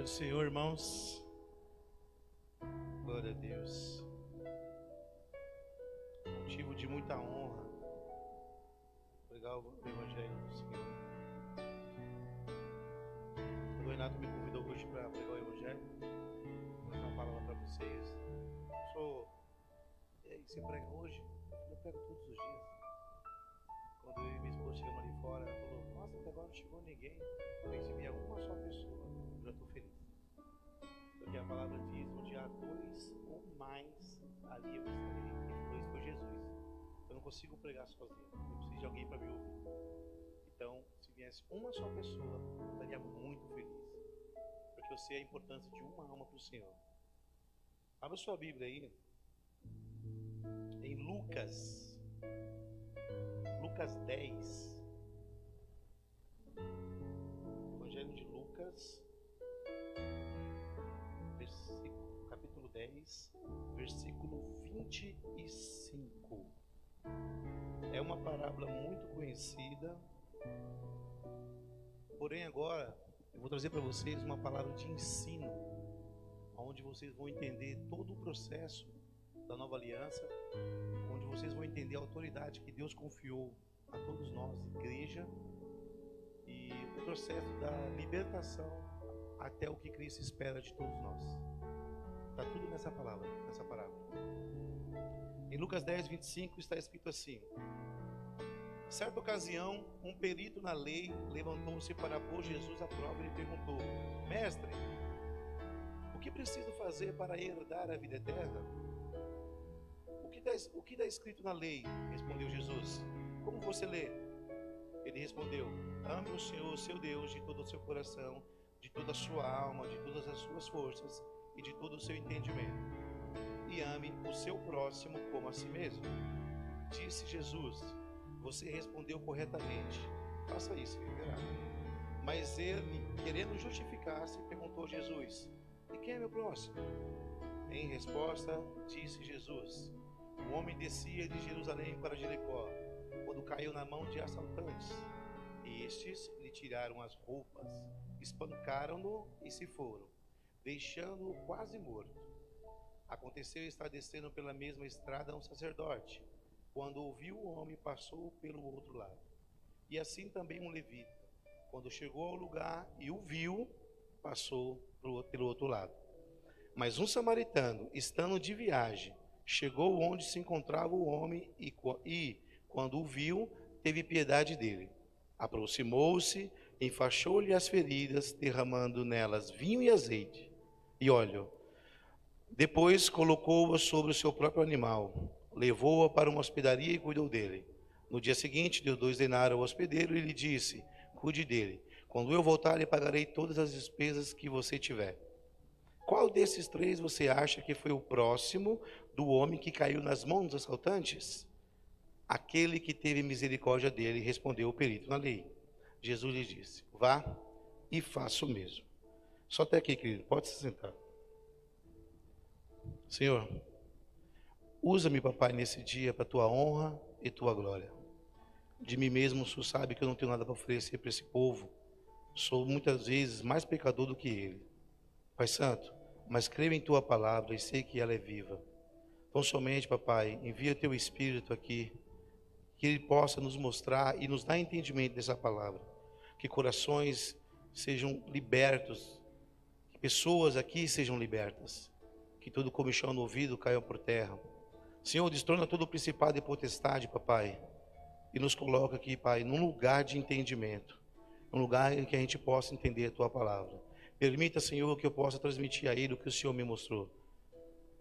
Paz do Senhor, irmãos. Glória a Deus. Motivo de muita honra pregar o Evangelho do Senhor. O Renato me convidou hoje para pregar o Evangelho. Vou dar uma palavra para vocês. E aí, você prega hoje? Eu prego todos os dias. Quando eu e minha esposa chegamos ali fora, ela falou: nossa, até agora não chegou ninguém. Eu recebi uma só pessoa. Eu já estou feliz. Porque a palavra diz: onde há dois ou mais, ali eu estarei. E dois foi Jesus. Eu não consigo pregar sozinho. Eu preciso de alguém para me ouvir. Então, se viesse uma só pessoa, eu estaria muito feliz. Porque eu sei a importância de uma alma para o Senhor. Abra sua Bíblia aí. Em Lucas 10. Evangelho de Lucas, capítulo 10, versículo 25. É uma parábola muito conhecida, porém agora eu vou trazer para vocês uma palavra de ensino, onde vocês vão entender todo o processo da nova aliança, onde vocês vão entender a autoridade que Deus confiou a todos nós, igreja, e o processo da libertação até o que Cristo espera de todos nós. Está tudo nessa palavra, nessa parábola. Em Lucas 10, 25 está escrito assim: certa ocasião, um perito na lei levantou-se para pôr Jesus à prova e lhe perguntou: mestre, o que preciso fazer para herdar a vida eterna? O que está escrito na lei? Respondeu Jesus. Como você lê? Ele respondeu: ame o Senhor, seu Deus, de todo o seu coração, de toda a sua alma, de todas as suas forças e de todo o seu entendimento. E ame o seu próximo como a si mesmo. Disse Jesus: você respondeu corretamente. Faça isso e verá. Mas ele, querendo justificar-se, perguntou a Jesus: e quem é meu próximo? Em resposta, disse Jesus: o homem descia de Jerusalém para Jericó, quando caiu na mão de assaltantes. Estes lhe tiraram as roupas, espancaram-no e se foram, deixando-o quase morto. Aconteceu estar descendo pela mesma estrada um sacerdote. Quando ouviu o homem, passou pelo outro lado. E assim também um levita. Quando chegou ao lugar e o viu, passou pelo outro lado. Mas um samaritano, estando de viagem, chegou onde se encontrava o homem e quando o viu, teve piedade dele. Aproximou-se, enfaixou-lhe as feridas, derramando nelas vinho e azeite e óleo. Depois colocou-a sobre o seu próprio animal, levou-a para uma hospedaria e cuidou dele. No dia seguinte, deu 2 denários ao hospedeiro e lhe disse: cuide dele. Quando eu voltar, lhe pagarei todas as despesas que você tiver. Qual desses 3 você acha que foi o próximo do homem que caiu nas mãos dos assaltantes? Aquele que teve misericórdia dele, respondeu o perito na lei. Jesus lhe disse: vá e faça o mesmo. Só até aqui, querido, pode se sentar. Senhor, usa-me, papai, nesse dia para a tua honra e tua glória. De mim mesmo, o Senhor sabe que eu não tenho nada para oferecer para esse povo. Sou muitas vezes mais pecador do que ele. Pai Santo, mas creio em tua palavra e sei que ela é viva. Então somente, papai, envia teu Espírito aqui, que ele possa nos mostrar e nos dar entendimento dessa palavra. Que corações sejam libertos, que pessoas aqui sejam libertas, que todo comichão no ouvido caia por terra. Senhor, destrona todo o principado e potestade, papai, e nos coloca aqui, pai, num lugar de entendimento, num lugar em que a gente possa entender a tua palavra. Permita, Senhor, que eu possa transmitir a ele o que o Senhor me mostrou.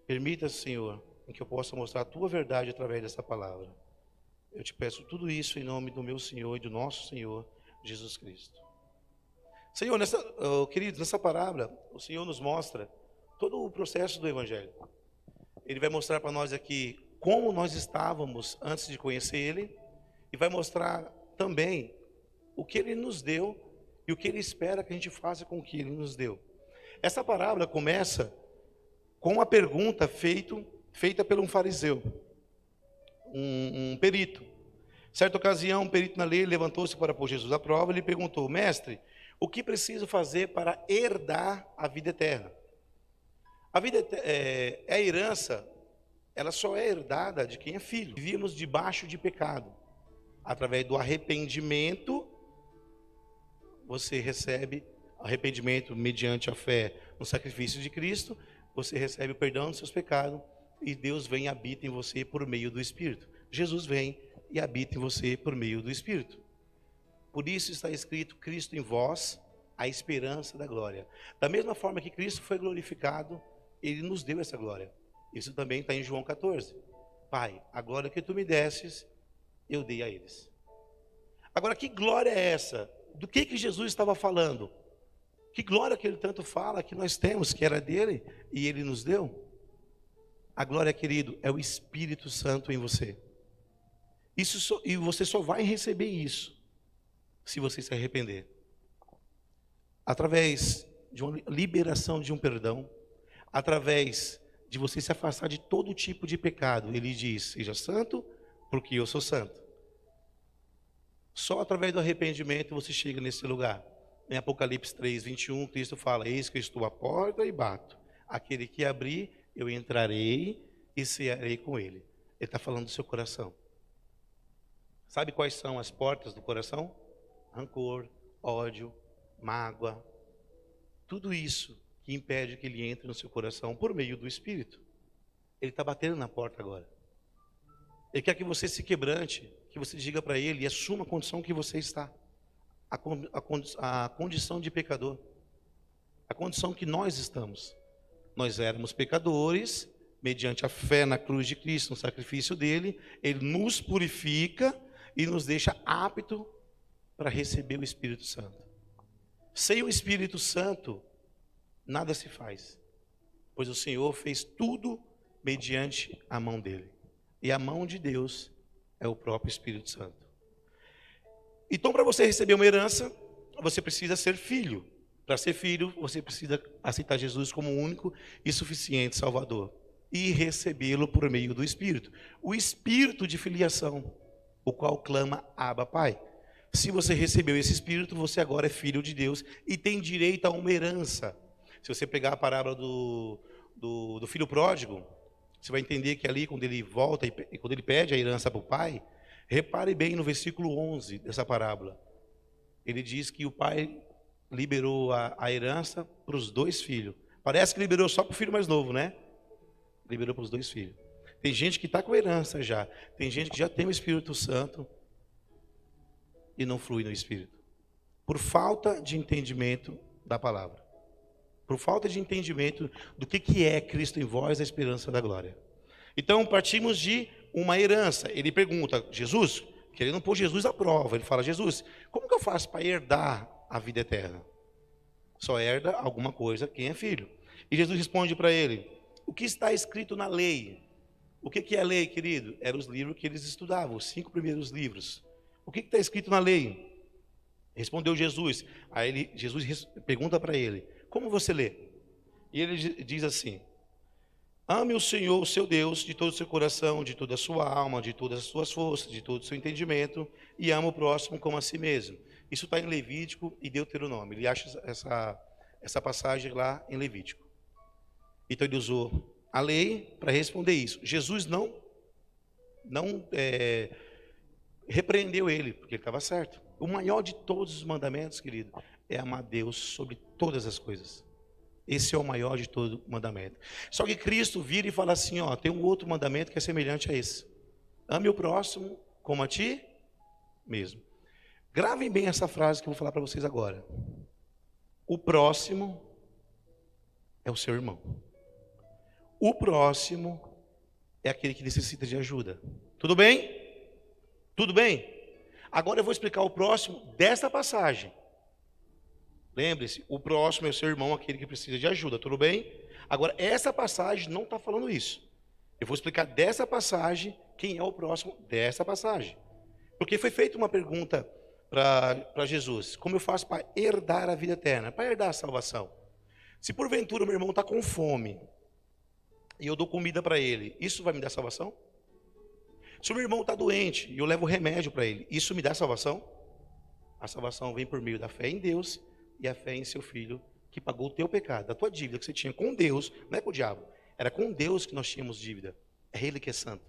Permita, Senhor, que eu possa mostrar a tua verdade através dessa palavra. Eu te peço tudo isso em nome do meu Senhor e do nosso Senhor Jesus Cristo. Senhor, queridos, nessa parábola, o Senhor nos mostra todo o processo do Evangelho. Ele vai mostrar para nós aqui como nós estávamos antes de conhecer Ele, e vai mostrar também o que Ele nos deu e o que Ele espera que a gente faça com o que Ele nos deu. Essa parábola começa com uma pergunta feita por um fariseu, um perito. Certa ocasião, um perito na lei levantou-se para pôr Jesus à prova e lhe perguntou: mestre, O que preciso fazer para herdar a vida eterna? A vida é a herança, ela só é herdada de quem é filho. Vivíamos debaixo de pecado. Através do arrependimento, você recebe arrependimento mediante a fé no sacrifício de Cristo, você recebe o perdão dos seus pecados e Deus vem e habita em você por meio do Espírito. Jesus vem e habita em você por meio do Espírito. Por isso está escrito: Cristo em vós, a esperança da glória. Da mesma forma que Cristo foi glorificado, Ele nos deu essa glória. Isso também está em João 14. Pai, a glória que tu me desses, eu dei a eles. Agora, que glória é essa? Do que Jesus estava falando? Que glória que ele tanto fala que nós temos, que era dele e ele nos deu? A glória, querido, é o Espírito Santo em você. E você só vai receber isso se você se arrepender. Através de uma liberação de um perdão, através de você se afastar de todo tipo de pecado. Ele diz: seja santo, porque eu sou santo. Só através do arrependimento você chega nesse lugar. Em Apocalipse 3, 21, Cristo fala: eis que eu estou à porta e bato. Aquele que abrir, eu entrarei e cearei com ele. Ele está falando do seu coração. Sabe quais são as portas do coração? Rancor, ódio, mágoa. Tudo isso que impede que ele entre no seu coração por meio do Espírito. Ele está batendo na porta agora. Ele quer que você se quebrante, que você diga para ele e assuma a condição que você está. A condição de pecador. A condição que nós estamos. Nós éramos pecadores, mediante a fé na cruz de Cristo, no sacrifício dele, ele nos purifica e nos deixa apto para receber o Espírito Santo. Sem o Espírito Santo, nada se faz, pois o Senhor fez tudo mediante a mão dele. E a mão de Deus é o próprio Espírito Santo. Então, para você receber uma herança, você precisa ser filho. Para ser filho, você precisa aceitar Jesus como o único e suficiente Salvador. E recebê-lo por meio do Espírito. O Espírito de filiação, o qual clama: Abba, Pai. Se você recebeu esse Espírito, você agora é filho de Deus e tem direito a uma herança. Se você pegar a parábola do filho pródigo, você vai entender que ali, quando ele volta e quando ele pede a herança para o pai, repare bem no versículo 11 dessa parábola. Ele diz que o pai liberou a herança para os dois filhos. Parece que liberou só para o filho mais novo, né? Liberou para os dois filhos. Tem gente que está com herança já. Tem gente que já tem o Espírito Santo e não flui no Espírito. Por falta de entendimento da palavra. Por falta de entendimento do que é Cristo em vós, a esperança da glória. Então, partimos de uma herança. Ele pergunta: Jesus, querendo pôr Jesus à prova, ele fala: Jesus, como que eu faço para herdar a vida eterna? Só herda alguma coisa quem é filho. E Jesus responde para ele: o que está escrito na lei? O que é a lei, querido? Eram os livros que eles estudavam, os 5 primeiros livros. O que está escrito na lei? Respondeu Jesus. Aí Jesus pergunta para ele: como você lê? E ele diz assim: ame o Senhor, o seu Deus, de todo o seu coração, de toda a sua alma, de todas as suas forças, de todo o seu entendimento, e ama o próximo como a si mesmo. Isso está em Levítico e Deuteronômio. Ele acha essa passagem lá em Levítico. Então ele usou a lei para responder isso. Jesus não repreendeu ele, porque ele estava certo. O maior de todos os mandamentos, querido, é amar Deus sobre todas as coisas. Esse é o maior de todo mandamento. Só que Cristo vira e fala assim: ó, tem um outro mandamento que é semelhante a esse. Ame o próximo como a ti mesmo. Gravem bem essa frase que eu vou falar para vocês agora. O próximo é o seu irmão. O próximo é aquele que necessita de ajuda. Tudo bem? Tudo bem? Agora eu vou explicar o próximo desta passagem. Lembre-se, o próximo é o seu irmão, aquele que precisa de ajuda, tudo bem? Agora, essa passagem não está falando isso. Eu vou explicar dessa passagem quem é o próximo dessa passagem. Porque foi feita uma pergunta para Jesus: como eu faço para herdar a vida eterna, para herdar a salvação? Se porventura o meu irmão está com fome e eu dou comida para ele, isso vai me dar salvação? Se o meu irmão está doente e eu levo remédio para ele, isso me dá salvação? A salvação vem por meio da fé em Deus, e a fé em seu Filho, que pagou o teu pecado, a tua dívida que você tinha com Deus, não é com o diabo, era com Deus que nós tínhamos dívida. É Ele que é santo,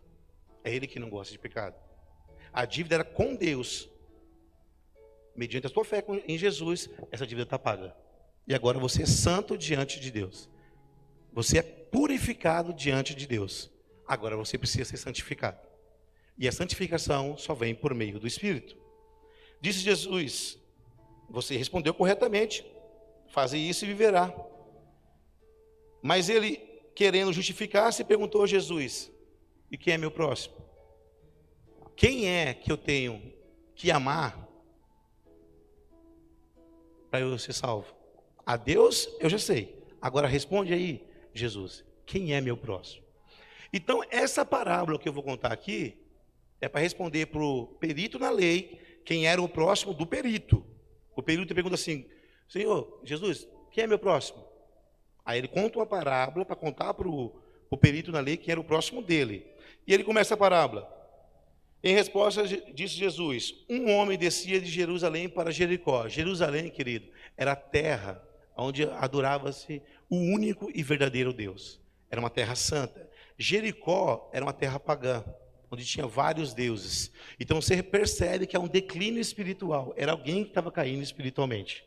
é Ele que não gosta de pecado. A dívida era com Deus. Mediante a tua fé em Jesus, essa dívida está paga. E agora você é santo diante de Deus. Você é purificado diante de Deus. Agora você precisa ser santificado. E a santificação só vem por meio do Espírito. Disse Jesus, você respondeu corretamente, faze isso e viverá. Mas ele, querendo justificar-se, perguntou a Jesus, e quem é meu próximo? Quem é que eu tenho que amar para eu ser salvo? A Deus eu já sei. Agora responde aí, Jesus, quem é meu próximo? Então essa parábola que eu vou contar aqui é para responder para o perito na lei quem era o próximo do perito. O perito pergunta assim, Senhor, Jesus, quem é meu próximo? Aí ele conta uma parábola para contar para o perito na lei quem era o próximo dele. E ele começa a parábola. Em resposta, disse Jesus, um homem descia de Jerusalém para Jericó. Jerusalém, querido, era a terra onde adorava-se o único e verdadeiro Deus. Era uma terra santa. Jericó era uma terra pagã, onde tinha vários deuses. Então você percebe que há um declínio espiritual. Era alguém que estava caindo espiritualmente.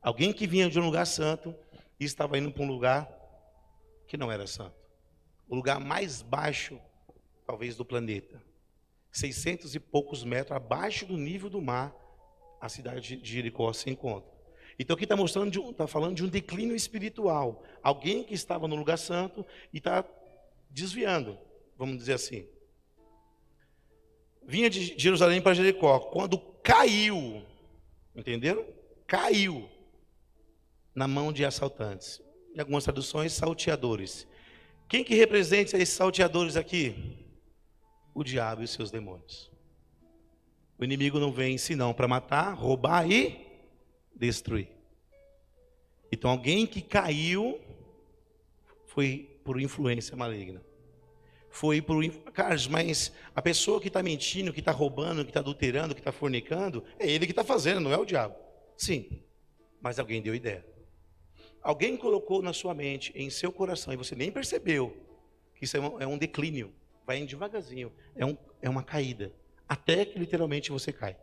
Alguém que vinha de um lugar santo e estava indo para um lugar que não era santo. O lugar mais baixo, talvez, do planeta. 600 e poucos metros abaixo do nível do mar, a cidade de Jericó se encontra. Então aqui está falando de um declínio espiritual. Alguém que estava no lugar santo e está desviando, vamos dizer assim. Vinha de Jerusalém para Jericó. Quando caiu, entenderam? Caiu na mão de assaltantes. Em algumas traduções, salteadores. Quem que representa esses salteadores aqui? O diabo e os seus demônios. O inimigo não vem senão para matar, roubar e destruir. Então alguém que caiu foi por influência maligna. Foi por... Carlos, mas a pessoa que está mentindo, que está roubando, que está adulterando, que está fornicando, é ele que está fazendo, não é o diabo. Sim, mas alguém deu ideia. Alguém colocou na sua mente, em seu coração, e você nem percebeu, que isso é um declínio. Vai indo devagarzinho, é uma caída, até que literalmente você cai.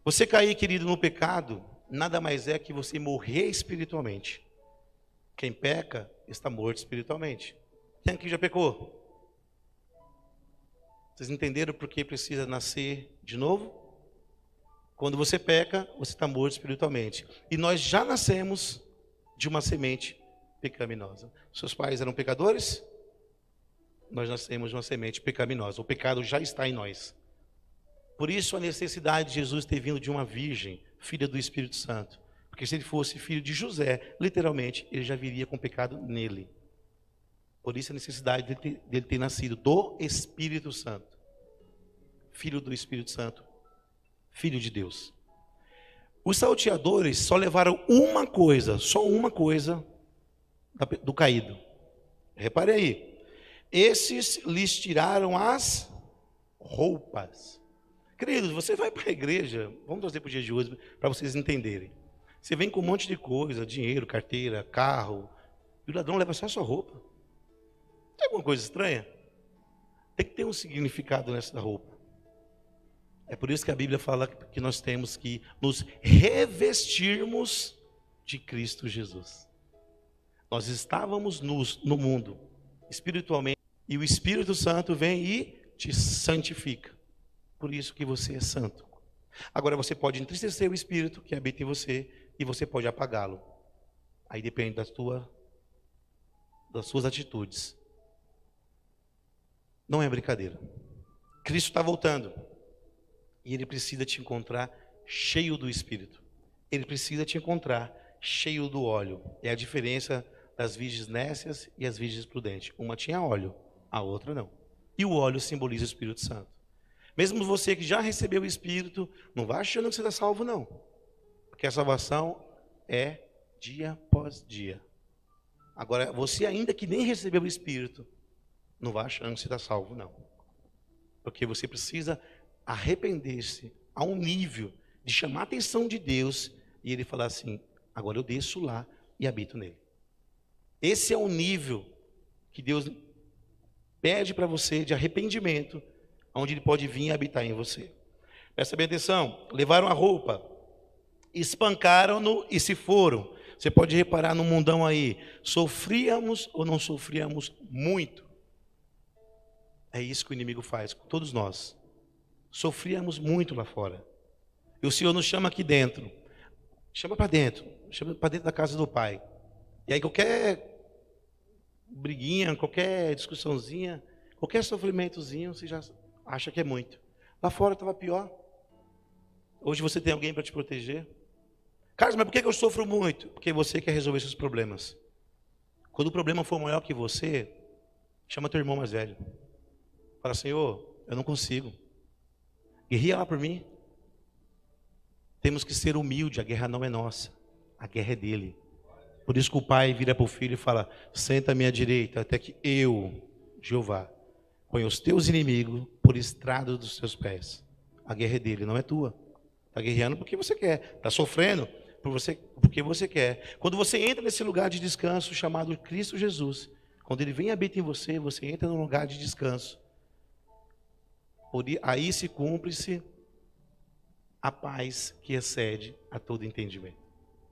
Você cair, querido, no pecado, nada mais é que você morrer espiritualmente. Quem peca está morto espiritualmente. Quem aqui já pecou? Vocês entenderam por que precisa nascer de novo? Quando você peca, você está morto espiritualmente. E nós já nascemos de uma semente pecaminosa. Seus pais eram pecadores? Nós nascemos de uma semente pecaminosa. O pecado já está em nós. Por isso a necessidade de Jesus ter vindo de uma virgem, filha do Espírito Santo. Porque se ele fosse filho de José, literalmente, ele já viria com pecado nele. Por isso a necessidade dele ter nascido do Espírito Santo. Filho do Espírito Santo. Filho de Deus. Os salteadores só levaram uma coisa, só uma coisa do caído. Repare aí. Esses lhes tiraram as roupas. Queridos, você vai para a igreja, vamos trazer para o dia de hoje, para vocês entenderem. Você vem com um monte de coisa, dinheiro, carteira, carro, e o ladrão leva só a sua roupa. Tem alguma coisa estranha? Tem que ter um significado nessa roupa. É por isso que a Bíblia fala que nós temos que nos revestirmos de Cristo Jesus. Nós estávamos nus no mundo, espiritualmente, e o Espírito Santo vem e te santifica. Por isso que você é santo. Agora você pode entristecer o Espírito que habita em você e você pode apagá-lo. Aí depende das suas atitudes. Não é brincadeira. Cristo está voltando. E Ele precisa te encontrar cheio do Espírito. Ele precisa te encontrar cheio do óleo. É a diferença das virgens nécias e as virgens prudentes. Uma tinha óleo, a outra não. E o óleo simboliza o Espírito Santo. Mesmo você que já recebeu o Espírito, não vá achando que você está salvo, não. Porque a salvação é dia após dia. Agora, você ainda que nem recebeu o Espírito, não vá achando que você está salvo, não. Porque você precisa arrepender-se a um nível de chamar a atenção de Deus, e ele falar assim: agora eu desço lá e habito nele. Esse é o nível que Deus pede para você de arrependimento, onde ele pode vir e habitar em você. Presta bem atenção: levaram a roupa, espancaram-no e se foram. Você pode reparar no mundão aí, sofríamos ou não sofríamos muito? É isso que o inimigo faz com todos nós. Sofríamos muito lá fora. E o Senhor nos chama aqui dentro. Chama para dentro da casa do Pai. E aí qualquer briguinha, qualquer discussãozinha, qualquer sofrimentozinho, você já acha que é muito. Lá fora estava pior. Hoje você tem alguém para te proteger. Carlos, mas por que eu sofro muito? Porque você quer resolver seus problemas. Quando o problema for maior que você, chama teu irmão mais velho. Fala: Senhor, eu não consigo. Guerreia lá por mim. Temos que ser humilde, a guerra não é nossa, a guerra é dele. Por isso que o pai vira para o filho e fala: senta à minha direita, até que eu, Jeová, ponha os teus inimigos por estrado dos teus pés. A guerra é dele, não é tua. Está guerreando porque você quer, está sofrendo porque você quer. Quando você entra nesse lugar de descanso chamado Cristo Jesus, quando ele vem e habita em você, você entra num lugar de descanso. Aí se cumpre-se a paz que excede a todo entendimento.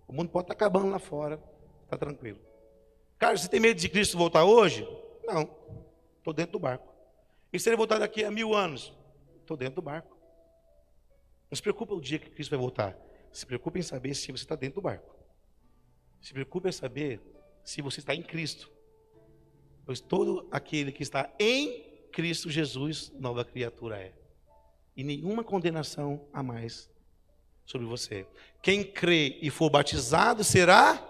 O mundo pode estar acabando lá fora, está tranquilo. Carlos, você tem medo de Cristo voltar hoje? Não, estou dentro do barco. E se ele voltar daqui a 1000 anos? Estou dentro do barco. Não se preocupe o dia que Cristo vai voltar. Se preocupe em saber se você está dentro do barco. Se preocupe em saber se você está em Cristo. Pois todo aquele que está em Cristo Jesus, nova criatura é. E nenhuma condenação a mais sobre você. Quem crê e for batizado será,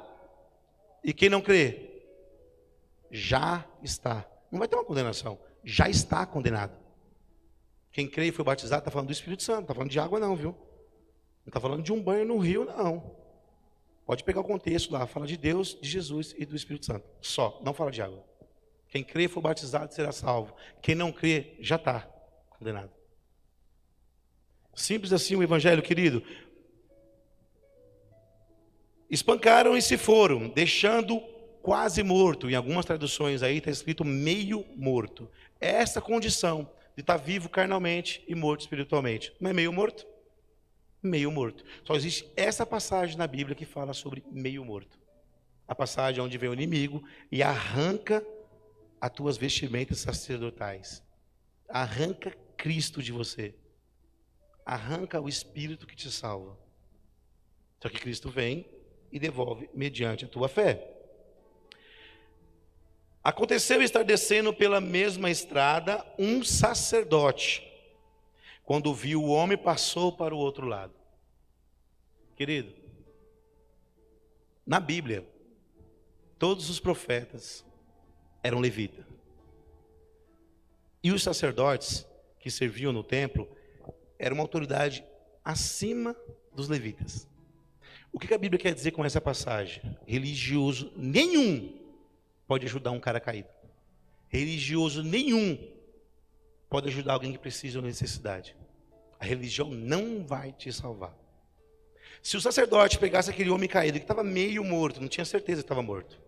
e quem não crê, já está. Não vai ter uma condenação, já está condenado. Quem crê e foi batizado está falando do Espírito Santo, não está falando de água não, viu? Não está falando de um banho no rio, não. Pode pegar o contexto lá, fala de Deus, de Jesus e do Espírito Santo. Só, não fala de água. Quem crê e for batizado será salvo. Quem não crê, já está condenado. Simples assim o evangelho, querido. Espancaram e se foram, deixando quase morto. Em algumas traduções aí está escrito meio morto. É essa condição de estar vivo carnalmente e morto espiritualmente. Não é meio morto? Meio morto. Só existe essa passagem na Bíblia que fala sobre meio morto. A passagem onde vem o inimigo e arranca as tuas vestimentas sacerdotais. Arranca Cristo de você. Arranca o Espírito que te salva. Só que Cristo vem e devolve mediante a tua fé. Aconteceu estar descendo pela mesma estrada um sacerdote. Quando viu o homem, passou para o outro lado. Querido, na Bíblia, todos os profetas eram levitas. E os sacerdotes que serviam no templo eram uma autoridade acima dos levitas. O que a Bíblia quer dizer com essa passagem? Religioso nenhum pode ajudar um cara caído. Religioso nenhum pode ajudar alguém que precisa ou necessidade. A religião não vai te salvar. Se o sacerdote pegasse aquele homem caído que estava meio morto, não tinha certeza que estava morto.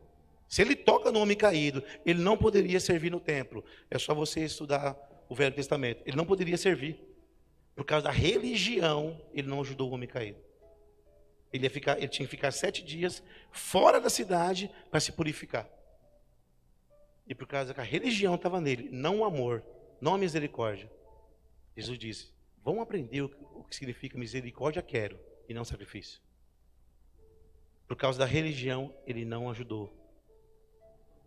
Se ele toca no homem caído, ele não poderia servir no templo. É só você estudar o Velho Testamento. Ele não poderia servir. Por causa da religião, ele não ajudou o homem caído. Ele tinha que ficar 7 dias fora da cidade para se purificar. E por causa que a religião estava nele, não o amor, não a misericórdia. Jesus disse: vão aprender o que significa misericórdia, quero, e não sacrifício. Por causa da religião, ele não ajudou.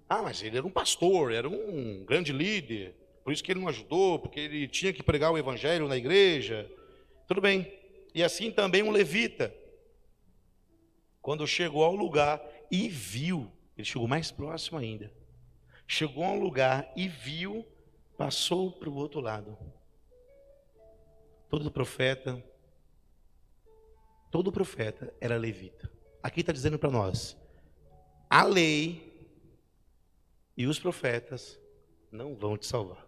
Ah, mas ele era um pastor, era um grande líder, por isso que ele não ajudou, porque ele tinha que pregar o evangelho na igreja. Tudo bem. E assim também um levita, quando chegou ao lugar e viu, ele chegou mais próximo ainda, chegou a um lugar e viu, passou para o outro lado. Todo profeta era levita. Aqui está dizendo para nós, a lei e os profetas não vão te salvar.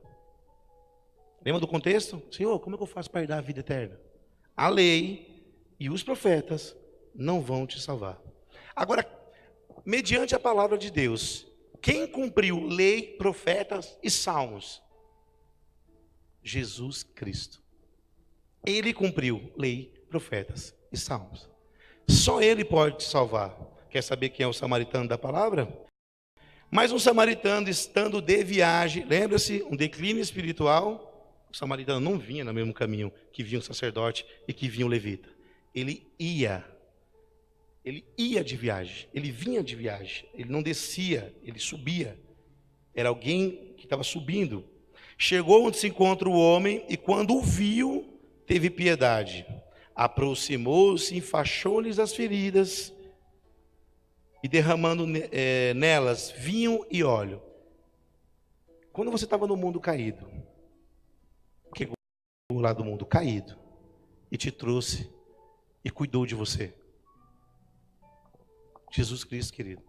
Lembra do contexto? Senhor, como é que eu faço para herdar a vida eterna? A lei e os profetas não vão te salvar. Agora, mediante a palavra de Deus, quem cumpriu lei, profetas e salmos? Jesus Cristo. Ele cumpriu lei, profetas e salmos. Só Ele pode te salvar. Quer saber quem é o samaritano da palavra? Mas um samaritano estando de viagem, lembra-se, um declínio espiritual, o samaritano não vinha no mesmo caminho que vinha o sacerdote e que vinha o levita. Ele ia de viagem, ele vinha de viagem, ele não descia, ele subia. Era alguém que estava subindo. Chegou onde se encontra o homem e quando o viu, teve piedade. Aproximou-se, enfaixou-lhes as feridas e derramando nelas vinho e óleo. Quando você estava no mundo caído, o que chegou lá do mundo caído e te trouxe e cuidou de você? Jesus Cristo, querido.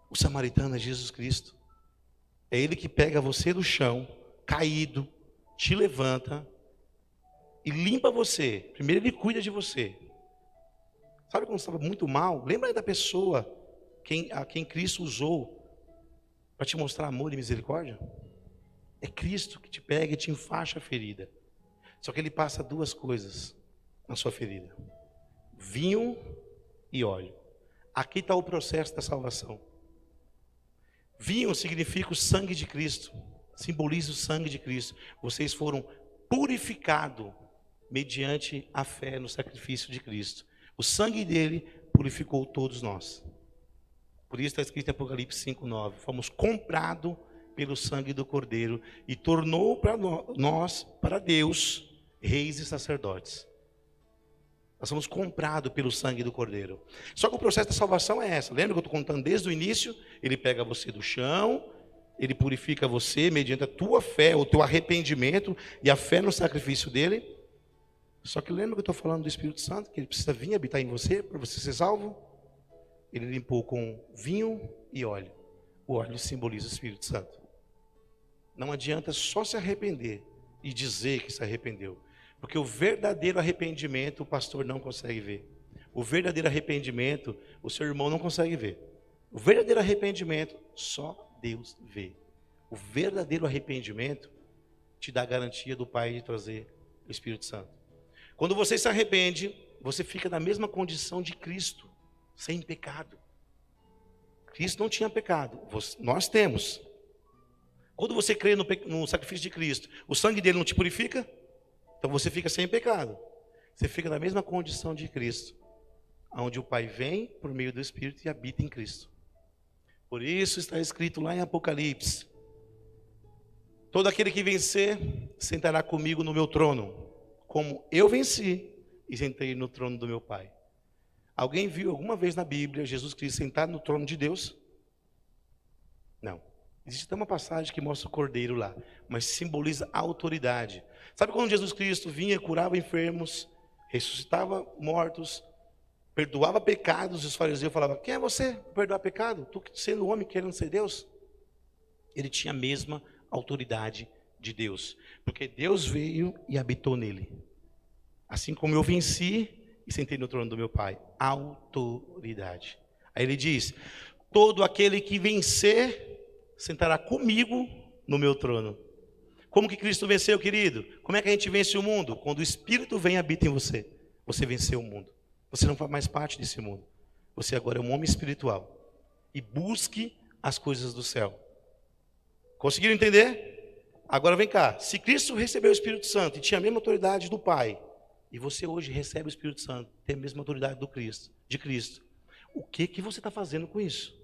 O samaritano é Jesus Cristo. É Ele que pega você do chão, caído, te levanta e limpa você. Primeiro Ele cuida de você. Sabe quando você estava muito mal? Lembra aí da pessoa a quem Cristo usou para te mostrar amor e misericórdia? É Cristo que te pega e te enfaixa a ferida. Só que Ele passa duas coisas na sua ferida: vinho e óleo. Aqui está o processo da salvação. Vinho significa o sangue de Cristo, simboliza o sangue de Cristo. Vocês foram purificados mediante a fé no sacrifício de Cristo. O sangue dele purificou todos nós. Por isso está escrito em Apocalipse 5:9. Fomos comprados pelo sangue do Cordeiro e tornou para nós, para Deus, reis e sacerdotes. Nós somos comprados pelo sangue do Cordeiro. Só que o processo da salvação é essa. Lembra que eu estou contando desde o início? Ele pega você do chão, ele purifica você mediante a tua fé, o teu arrependimento e a fé no sacrifício dele. Só que lembra que eu estou falando do Espírito Santo, que ele precisa vir habitar em você para você ser salvo? Ele limpou com vinho e óleo. O óleo simboliza o Espírito Santo. Não adianta só se arrepender e dizer que se arrependeu. Porque o verdadeiro arrependimento o pastor não consegue ver. O verdadeiro arrependimento o seu irmão não consegue ver. O verdadeiro arrependimento só Deus vê. O verdadeiro arrependimento te dá a garantia do Pai de trazer o Espírito Santo. Quando você se arrepende, você fica na mesma condição de Cristo, sem pecado. Cristo não tinha pecado, nós temos. Quando você crê no sacrifício de Cristo, o sangue dele não te purifica? Então você fica sem pecado. Você fica na mesma condição de Cristo, onde o Pai vem por meio do Espírito e habita em Cristo. Por isso está escrito lá em Apocalipse: todo aquele que vencer sentará comigo no meu trono, como eu venci e sentei no trono do meu Pai. Alguém viu alguma vez na Bíblia Jesus Cristo sentado no trono de Deus? Não. Existe até uma passagem que mostra o cordeiro lá, mas simboliza a autoridade. Sabe quando Jesus Cristo vinha, curava enfermos, ressuscitava mortos, perdoava pecados, e os fariseus falavam: quem é você para perdoar pecado? Tu sendo homem querendo ser Deus? Ele tinha a mesma autoridade de Deus, porque Deus veio e habitou nele. Assim como eu venci e sentei no trono do meu Pai. Autoridade. Aí ele diz: todo aquele que vencer sentará comigo no meu trono. Como que Cristo venceu, querido? Como é que a gente vence o mundo? Quando o Espírito vem e habita em você. Você venceu o mundo. Você não faz mais parte desse mundo. Você agora é um homem espiritual. E busque as coisas do céu. Conseguiram entender? Agora vem cá. Se Cristo recebeu o Espírito Santo e tinha a mesma autoridade do Pai, e você hoje recebe o Espírito Santo, tem a mesma autoridade de Cristo, o que você está fazendo com isso?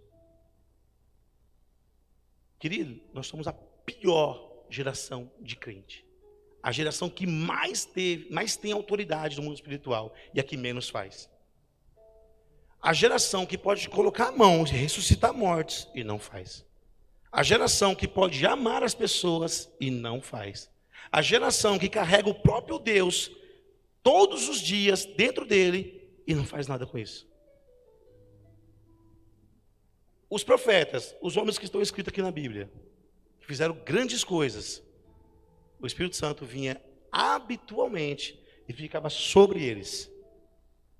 Querido, nós somos a pior geração de crente. A geração que mais tem autoridade no mundo espiritual e a que menos faz. A geração que pode colocar a mão e ressuscitar mortos e não faz. A geração que pode amar as pessoas e não faz. A geração que carrega o próprio Deus todos os dias dentro dele e não faz nada com isso. Os profetas, os homens que estão escritos aqui na Bíblia, que fizeram grandes coisas, o Espírito Santo vinha habitualmente e ficava sobre eles.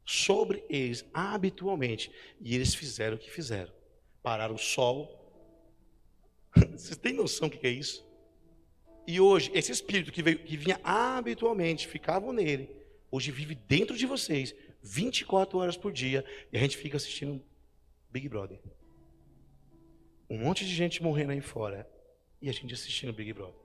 sobre eles habitualmente. E eles fizeram o que fizeram. Pararam o sol. Vocês têm noção do que é isso? E hoje, esse espírito que vinha habitualmente, ficavam nele, hoje vive dentro de vocês, 24 horas por dia, e a gente fica assistindo Big Brother. Um monte de gente morrendo aí fora, e a gente assistindo Big Brother.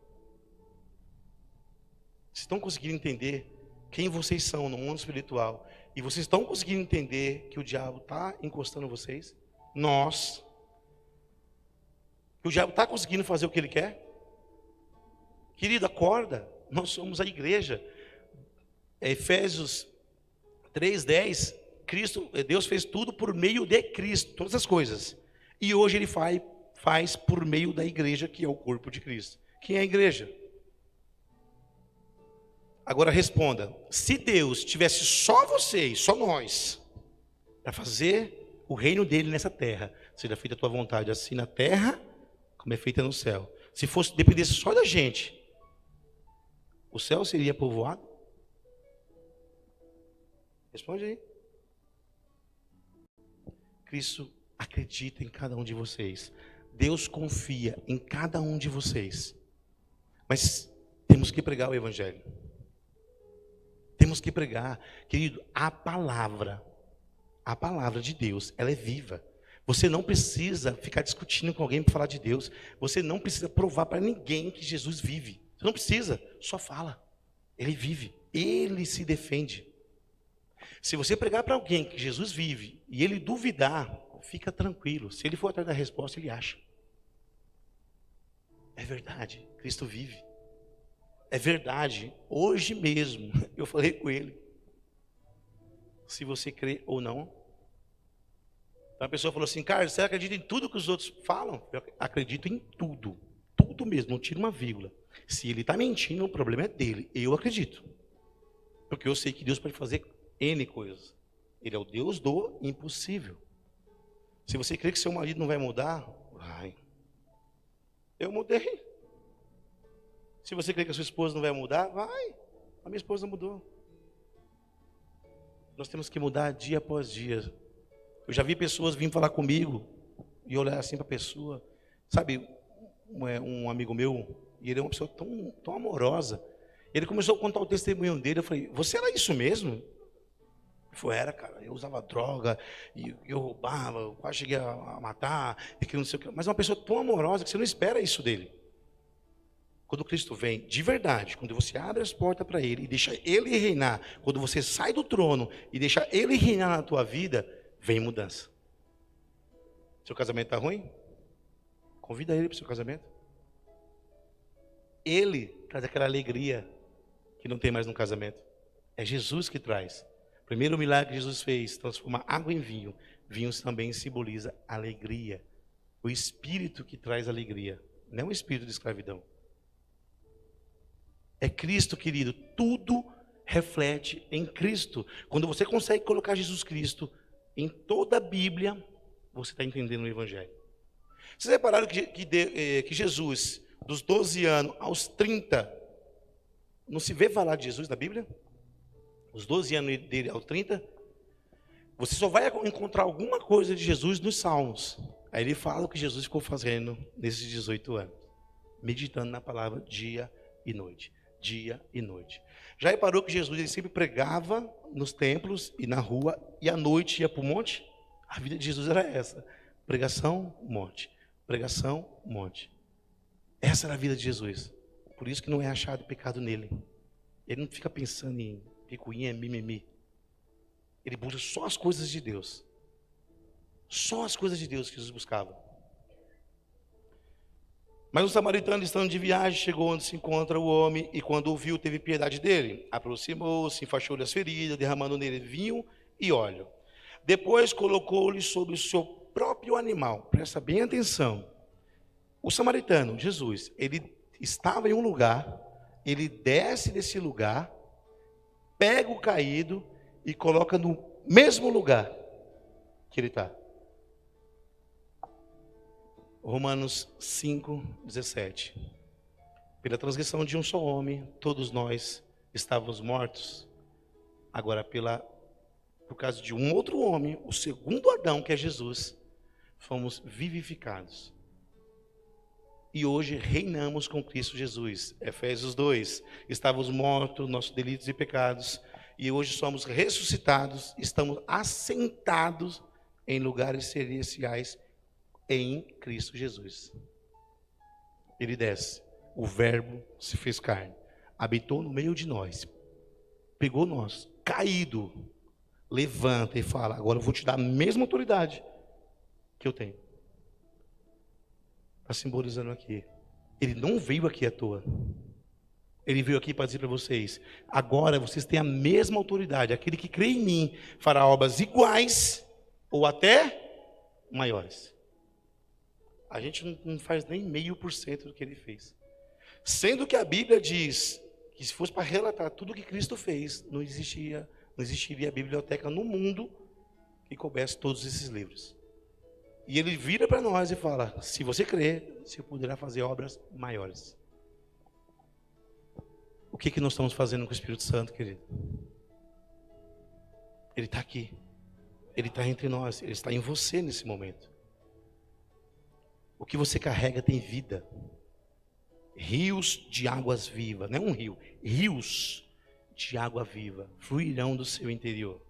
Vocês estão conseguindo entender quem vocês são no mundo espiritual? E vocês estão conseguindo entender que o diabo está encostando vocês? Nós. Que o diabo está conseguindo fazer o que ele quer? Querido, acorda. Nós somos a igreja. Efésios 3:10. Deus fez tudo por meio de Cristo, todas as coisas. E hoje ele faz por meio da igreja, que é o corpo de Cristo. Quem é a igreja? Agora responda, se Deus tivesse só vocês, só nós, para fazer o reino dele nessa terra, seja feita a tua vontade, assim na terra, como é feita no céu. Se fosse dependesse só da gente, o céu seria povoado? Responde aí. Cristo acredita em cada um de vocês. Deus confia em cada um de vocês. Mas temos que pregar o evangelho. Temos que pregar, querido, a palavra de Deus, ela é viva. Você não precisa ficar discutindo com alguém para falar de Deus. Você não precisa provar para ninguém que Jesus vive. Você não precisa, só fala. Ele vive, ele se defende. Se você pregar para alguém que Jesus vive e ele duvidar, fica tranquilo. Se ele for atrás da resposta, ele acha. É verdade, Cristo vive. É verdade, hoje mesmo, eu falei com ele, se você crê ou não. Então a pessoa falou assim, Carlos, você acredita em tudo que os outros falam? Eu acredito em tudo, tudo mesmo, não tiro uma vírgula. Se ele está mentindo, o problema é dele, eu acredito. Porque eu sei que Deus pode fazer N coisas. Ele é o Deus do impossível. Se você crê que seu marido não vai mudar, vai. Eu mudei. Se você crê que a sua esposa não vai mudar, vai. A minha esposa mudou. Nós temos que mudar dia após dia. Eu já vi pessoas virem falar comigo e olhar assim para a pessoa. Sabe, um amigo meu, e ele é uma pessoa tão amorosa. Ele começou a contar o testemunho dele. Eu falei, você era isso mesmo? Ele falou, era, cara. Eu usava droga, e eu roubava, eu quase cheguei a matar, e que não sei o que. Mas é uma pessoa tão amorosa que você não espera isso dele. Quando Cristo vem, de verdade, quando você abre as portas para Ele e deixa Ele reinar, quando você sai do trono e deixa Ele reinar na tua vida, vem mudança. Seu casamento está ruim? Convida Ele para o seu casamento. Ele traz aquela alegria que não tem mais no casamento. É Jesus que traz. O primeiro milagre que Jesus fez, transformar água em vinho. Vinho também simboliza alegria. O Espírito que traz alegria, não o espírito de escravidão. É Cristo, querido, tudo reflete em Cristo. Quando você consegue colocar Jesus Cristo em toda a Bíblia, você está entendendo o Evangelho. Vocês repararam que Jesus, dos 12 anos aos 30, não se vê falar de Jesus na Bíblia? Os 12 anos dele aos 30, você só vai encontrar alguma coisa de Jesus nos Salmos. Aí ele fala o que Jesus ficou fazendo nesses 18 anos, meditando na palavra dia e noite. Dia e noite. Já reparou que Jesus ele sempre pregava nos templos e na rua, e à noite ia para o monte? A vida de Jesus era essa: pregação, monte, pregação, monte. Essa era a vida de Jesus. Por isso que não é achado pecado nele. Ele não fica pensando em picuinha, mimimi. Ele busca só as coisas de Deus. Só as coisas de Deus que Jesus buscava. Mas o samaritano, estando de viagem, chegou onde se encontra o homem, e quando o viu, teve piedade dele. Aproximou-se, enfaixou-lhe as feridas, derramando nele vinho e óleo. Depois colocou-lhe sobre o seu próprio animal. Presta bem atenção. O samaritano, Jesus, ele estava em um lugar, ele desce desse lugar, pega o caído e coloca no mesmo lugar que ele está. Romanos 5:17. Pela transgressão de um só homem, todos nós estávamos mortos. Agora, pela por causa de um outro homem, o segundo Adão, que é Jesus, fomos vivificados. E hoje reinamos com Cristo Jesus. Efésios 2. Estávamos mortos, nossos delitos e pecados. E hoje somos ressuscitados, estamos assentados em lugares celestiais em Cristo Jesus. Ele desce, o Verbo se fez carne, habitou no meio de nós, pegou nós, caído, levanta e fala: agora eu vou te dar a mesma autoridade que eu tenho. Está simbolizando aqui. Ele não veio aqui à toa. Ele veio aqui para dizer para vocês: agora vocês têm a mesma autoridade. Aquele que crê em mim fará obras iguais ou até maiores. A gente não faz nem 0,5% do que ele fez. Sendo que a Bíblia diz que se fosse para relatar tudo o que Cristo fez, não existiria a biblioteca no mundo que coubesse todos esses livros. E ele vira para nós e fala: se você crer, você poderá fazer obras maiores. O que nós estamos fazendo com o Espírito Santo, querido? Ele está aqui. Ele está entre nós. Ele está em você nesse momento. O que você carrega tem vida. Rios de águas vivas. Não é um rio. Rios de água viva fluirão do seu interior.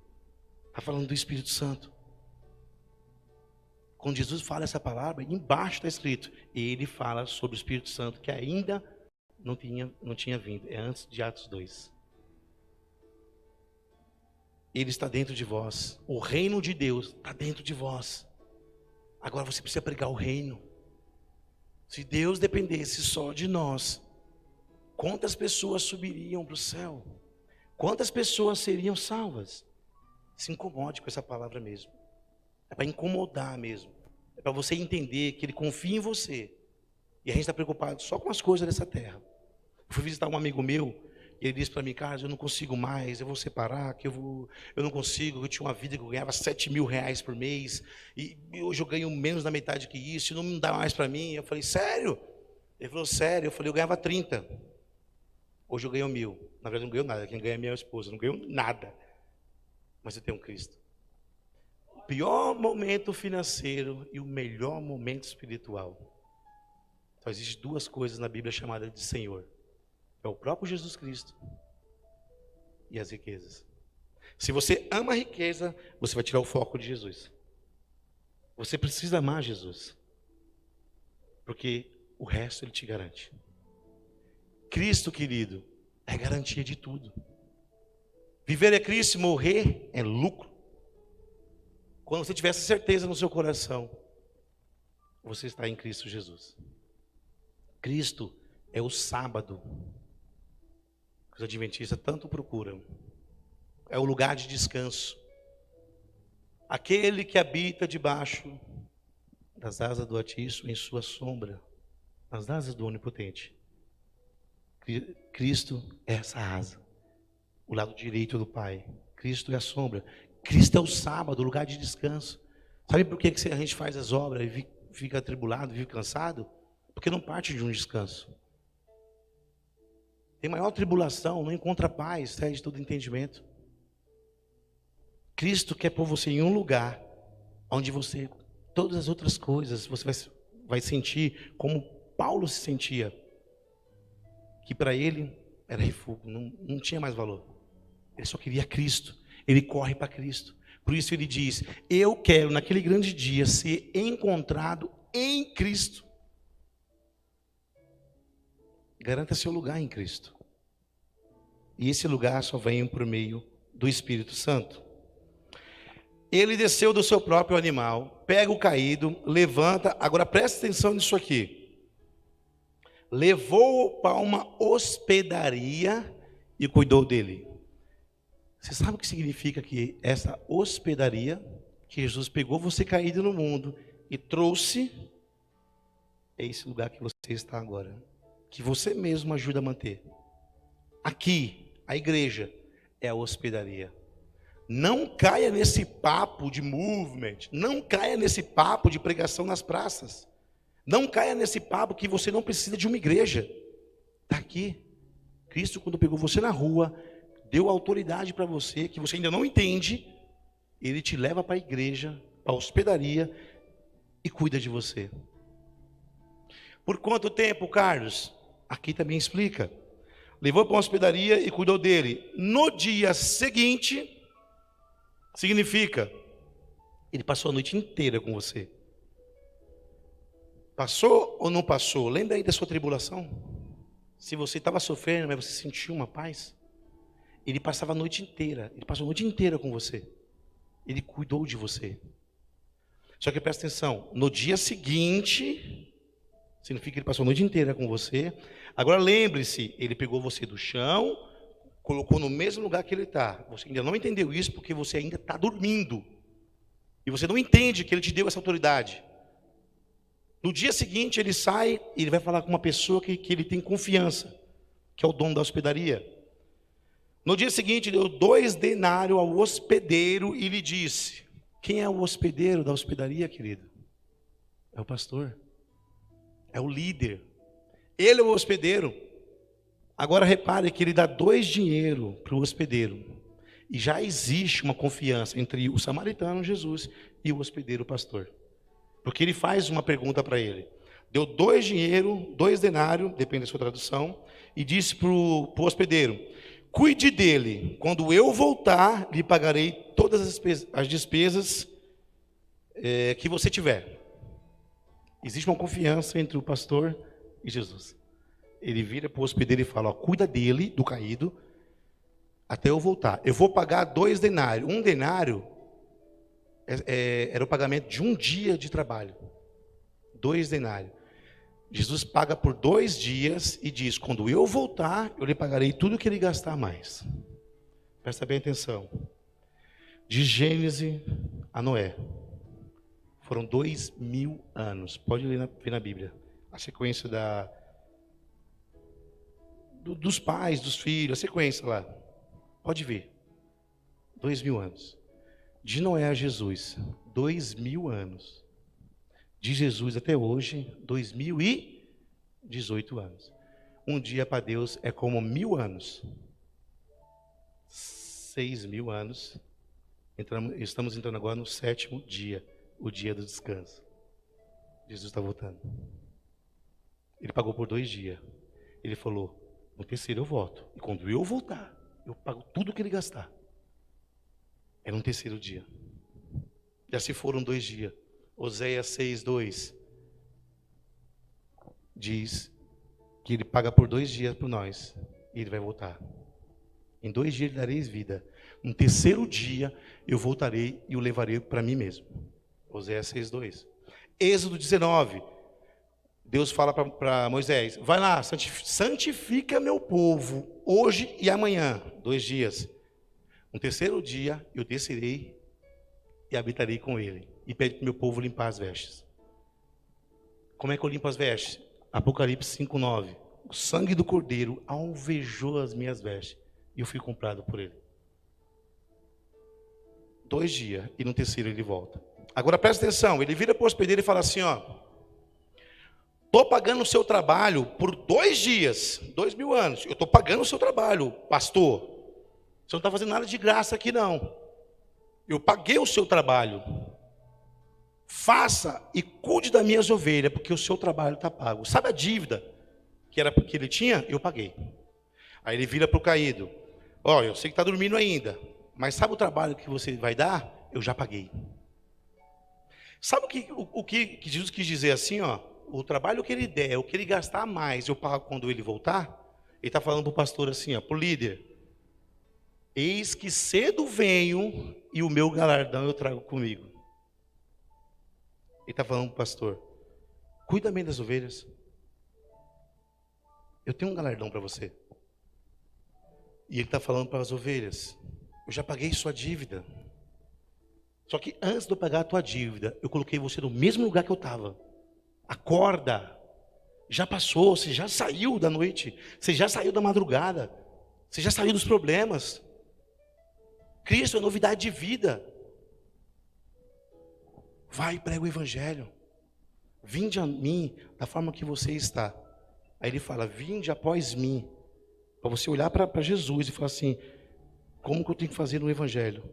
Está falando do Espírito Santo. Quando Jesus fala essa palavra, embaixo está escrito: ele fala sobre o Espírito Santo que ainda não tinha vindo. É antes de Atos 2. Ele está dentro de vós. O reino de Deus está dentro de vós. Agora você precisa pregar o reino. Se Deus dependesse só de nós, quantas pessoas subiriam para o céu? Quantas pessoas seriam salvas? Se incomode com essa palavra mesmo. É para incomodar mesmo. É para você entender que Ele confia em você. E a gente está preocupado só com as coisas dessa terra. Eu fui visitar um amigo meu, e ele disse para mim: Carlos, eu não consigo mais, eu vou separar, eu não consigo, eu tinha uma vida que eu ganhava 7 mil reais por mês, e hoje eu ganho menos da metade que isso, e não me dá mais para mim. Eu falei: sério? Ele falou: sério? Eu falei: eu ganhava 30. Hoje eu ganho 1.000. Na verdade eu não ganho nada, quem ganha é minha esposa, eu não ganho nada. Mas eu tenho Cristo. O pior momento financeiro e o melhor momento espiritual. Só existem duas coisas na Bíblia chamadas de Senhor. É o próprio Jesus Cristo e as riquezas. Se você ama a riqueza, você vai tirar o foco de Jesus. Você precisa amar Jesus, porque o resto Ele te garante. Cristo, querido, é garantia de tudo. Viver é Cristo, morrer é lucro. Quando você tiver essa certeza no seu coração, você está em Cristo Jesus. Cristo é o sábado que os adventistas tanto procuram. É o lugar de descanso. Aquele que habita debaixo das asas do Altíssimo, em sua sombra, nas asas do Onipotente. Cristo é essa asa, o lado direito do Pai. Cristo é a sombra. Cristo é o sábado, o lugar de descanso. Sabe por que a gente faz as obras e fica atribulado, vive cansado? Porque não parte de um descanso. Tem maior tribulação, não encontra paz, cede todo entendimento. Cristo quer pôr você em um lugar onde todas as outras coisas, você vai sentir como Paulo se sentia. Que para ele era refúgio, não tinha mais valor. Ele só queria Cristo, ele corre para Cristo. Por isso ele diz: eu quero naquele grande dia ser encontrado em Cristo. Garanta seu lugar em Cristo. E esse lugar só vem por meio do Espírito Santo. Ele desceu do seu próprio animal, pega o caído, levanta. Agora presta atenção nisso aqui. Levou-o para uma hospedaria e cuidou dele. Você sabe o que significa que essa hospedaria, que Jesus pegou você caído no mundo e trouxe, é esse lugar que você está agora, que você mesmo ajuda a manter. Aqui, a igreja é a hospedaria. Não caia nesse papo de movement, não caia nesse papo de pregação nas praças, não caia nesse papo que você não precisa de uma igreja. Está aqui. Cristo, quando pegou você na rua, deu autoridade para você, que você ainda não entende, Ele te leva para a igreja, para a hospedaria e cuida de você. Por quanto tempo, Carlos? Aqui também explica. Levou para uma hospedaria e cuidou dele. No dia seguinte, significa, ele passou a noite inteira com você. Passou ou não passou? Lembra aí da sua tribulação? Se você estava sofrendo, mas você sentiu uma paz? Ele passava a noite inteira. Ele passou a noite inteira com você. Ele cuidou de você. Só que presta atenção, no dia seguinte, significa que ele passou a noite inteira com você. Agora lembre-se, ele pegou você do chão, colocou no mesmo lugar que ele está. Você ainda não entendeu isso porque você ainda está dormindo. E você não entende que ele te deu essa autoridade. No dia seguinte ele sai e ele vai falar com uma pessoa que ele tem confiança, que é o dono da hospedaria. No dia seguinte deu 2 denários ao hospedeiro e lhe disse: quem é o hospedeiro da hospedaria, querido? É o pastor. É o líder. Ele é o hospedeiro. Agora repare que ele dá 2 dinheiro para o hospedeiro. E já existe uma confiança entre o samaritano, Jesus, e o hospedeiro, o pastor. Porque ele faz uma pergunta para ele. Deu 2 dinheiro, 2 denários, depende da sua tradução, e disse para o hospedeiro: cuide dele, quando eu voltar, lhe pagarei todas as despesas que você tiver. Existe uma confiança entre o pastor e Jesus. Ele vira para o hospedeiro e fala: ó, cuida dele, do caído, até eu voltar. Eu vou pagar 2 denários. 1 denário era o pagamento de 1 dia de trabalho. 2 denários. Jesus paga por 2 dias e diz: quando eu voltar, eu lhe pagarei tudo que ele gastar mais. Presta bem atenção. De Gênesis a Noé, foram 2000 anos. Pode ler ver na Bíblia. A sequência dos pais, dos filhos, a sequência lá. Pode ver. 2000 anos. De Noé a Jesus, 2000 anos. De Jesus até hoje, 2018 anos. Um dia para Deus é como 1000 anos. 6000 anos. Estamos entrando agora no 7º dia, o dia do descanso. Jesus está voltando. Ele pagou por 2 dias. Ele falou: no terceiro eu volto. E quando eu voltar, eu pago tudo que ele gastar. É no terceiro dia. Já se foram 2 dias. Oséias 6:2 diz que ele paga por 2 dias por nós e ele vai voltar. Em 2 dias lhe dareis vida. No terceiro dia eu voltarei e o levarei para mim mesmo. Oséias 6:2. Êxodo 19. Deus fala para Moisés: vai lá, santifica meu povo hoje e amanhã, 2 dias. No terceiro dia eu descerei e habitarei com ele. E pede para o meu povo limpar as vestes. Como é que eu limpo as vestes? Apocalipse 5:9. O sangue do cordeiro alvejou as minhas vestes e eu fui comprado por ele. 2 dias e no terceiro ele volta. Agora presta atenção, ele vira para o hospedeiro e fala assim: ó, estou pagando o seu trabalho por 2 dias, 2000 anos. Eu estou pagando o seu trabalho, pastor. Você não está fazendo nada de graça aqui não. Eu paguei o seu trabalho. Faça e cuide das minhas ovelhas, porque o seu trabalho está pago. Sabe a dívida que ele tinha? Eu paguei. Aí ele vira para o caído: ó, eu sei que está dormindo ainda, mas sabe o trabalho que você vai dar? Eu já paguei. Sabe o que Jesus quis dizer assim, ó? O trabalho que ele der, o que ele gastar mais, eu pago quando ele voltar. Ele está falando para o pastor assim, ó, para o líder: eis que cedo venho e o meu galardão eu trago comigo. Ele está falando para o pastor: cuida bem das ovelhas. Eu tenho um galardão para você. E ele está falando para as ovelhas: eu já paguei sua dívida. Só que antes de eu pagar a tua dívida, eu coloquei você no mesmo lugar que eu estava. Acorda. Já passou, você já saiu da noite. Você já saiu da madrugada. Você já saiu dos problemas. Cristo é novidade de vida. Vai e prega o evangelho. Vinde a mim da forma que você está. Aí ele fala: vinde após mim. Para você olhar para Jesus e falar assim: como que eu tenho que fazer no evangelho?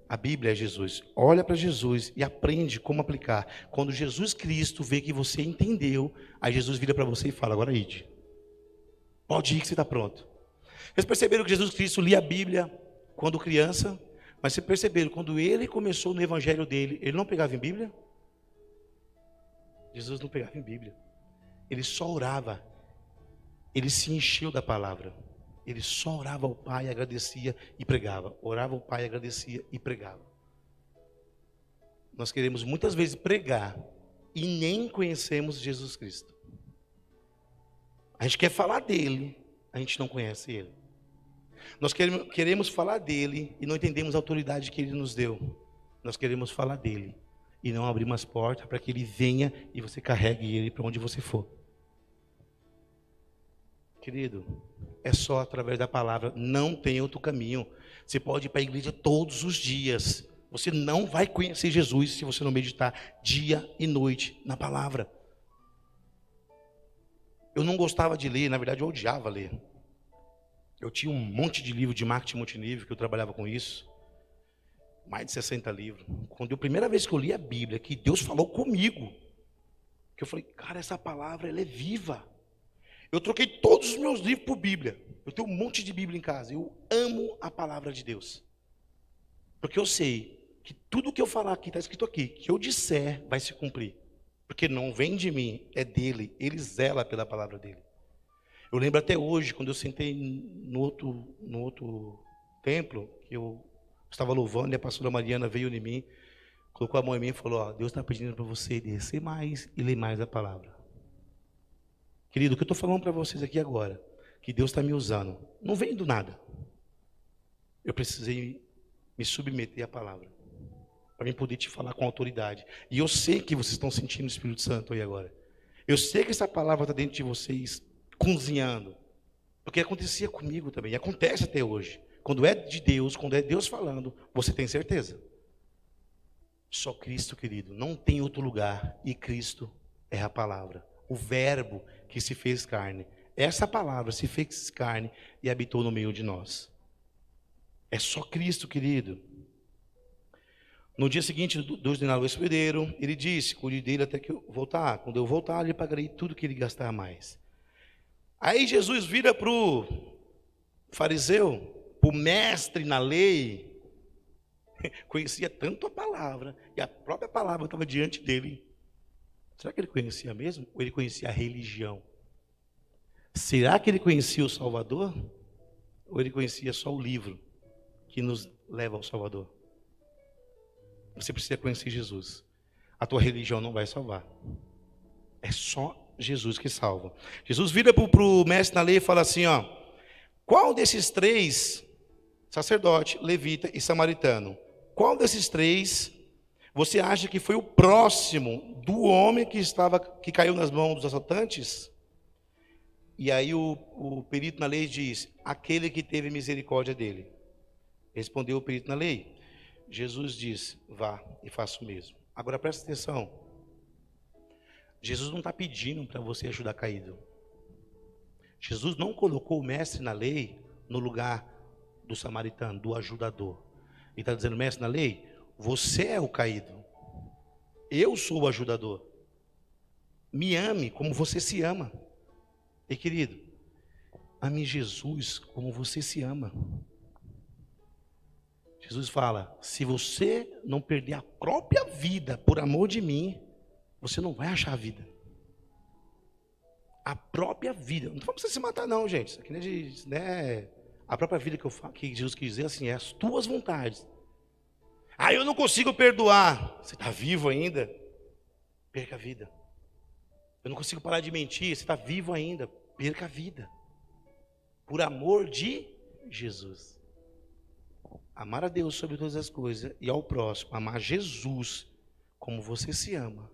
A Bíblia é Jesus. Olha para Jesus e aprende como aplicar. Quando Jesus Cristo vê que você entendeu, aí Jesus vira para você e fala: agora ide. Pode ir que você está pronto. Vocês perceberam que Jesus Cristo lia a Bíblia quando criança? Mas vocês perceberam, quando ele começou no evangelho dele, ele não pegava em Bíblia? Jesus não pegava em Bíblia. Ele só orava. Ele se encheu da palavra. Ele só orava ao Pai, agradecia e pregava. Orava ao Pai, agradecia e pregava. Nós queremos muitas vezes pregar e nem conhecemos Jesus Cristo. A gente quer falar dele, a gente não conhece ele. Nós queremos falar dele e não entendemos a autoridade que ele nos deu. Nós queremos falar dele e não abrimos as portas para que ele venha e você carregue ele para onde você for. Querido, é só através da palavra, não tem outro caminho. Você pode ir para a igreja todos os dias. Você não vai conhecer Jesus se você não meditar dia e noite na palavra. Eu não gostava de ler, na verdade eu odiava ler. Eu tinha um monte de livro de marketing multinível, que eu trabalhava com isso. Mais de 60 livros. Quando a primeira vez que eu li a Bíblia, que Deus falou comigo, que eu falei, cara, essa palavra, ela é viva. Eu troquei todos os meus livros por Bíblia. Eu tenho um monte de Bíblia em casa. Eu amo a palavra de Deus. Porque eu sei que tudo que eu falar aqui, está escrito aqui, que eu disser, vai se cumprir. Porque não vem de mim, é dele. Ele zela pela palavra dele. Eu lembro até hoje, quando eu sentei no outro templo, que eu estava louvando, e a pastora Mariana veio em mim, colocou a mão em mim e falou, ó, Deus está pedindo para você descer mais e ler mais a palavra. Querido, o que eu estou falando para vocês aqui agora, que Deus está me usando, não vem do nada. Eu precisei me submeter à palavra, para mim poder te falar com autoridade. E eu sei que vocês estão sentindo o Espírito Santo aí agora. Eu sei que essa palavra está dentro de vocês, cozinhando. Porque acontecia comigo também, e acontece até hoje. Quando é de Deus, quando é Deus falando, você tem certeza. Só Cristo, querido, não tem outro lugar, e Cristo é a palavra. O verbo que se fez carne. Essa palavra se fez carne e habitou no meio de nós. É só Cristo, querido. No dia seguinte, Deus ordenou ao hospedeiro, ele disse, cuide dele até que eu voltar. Quando eu voltar, eu lhe pagarei tudo que ele gastar mais. Aí Jesus vira para o fariseu, para o mestre na lei, conhecia tanto a palavra, e a própria palavra estava diante dele. Será que ele conhecia mesmo? Ou ele conhecia a religião? Será que ele conhecia o Salvador? Ou ele conhecia só o livro que nos leva ao Salvador? Você precisa conhecer Jesus. A tua religião não vai salvar. É só Jesus que salva. Jesus vira para o mestre na lei e fala assim, ó, qual desses três, sacerdote, levita e samaritano, qual desses três você acha que foi o próximo do homem que caiu nas mãos dos assaltantes? E aí o perito na lei diz, aquele que teve misericórdia dele. Respondeu o perito na lei. Jesus diz, vá e faça o mesmo. Agora presta atenção. Jesus não está pedindo para você ajudar caído. Jesus não colocou o mestre na lei no lugar do samaritano, do ajudador. Ele está dizendo, mestre na lei, você é o caído. Eu sou o ajudador. Me ame como você se ama. E querido, ame Jesus como você se ama. Jesus fala, se você não perder a própria vida por amor de mim, você não vai achar a vida. A própria vida. Não vamos se matar não, gente. Isso aqui não é de, né? A própria vida que Jesus quis dizer assim, é as tuas vontades. Ah, eu não consigo perdoar. Você está vivo ainda? Perca a vida. Eu não consigo parar de mentir. Você está vivo ainda? Perca a vida. Por amor de Jesus. Amar a Deus sobre todas as coisas e ao próximo. Amar Jesus como você se ama.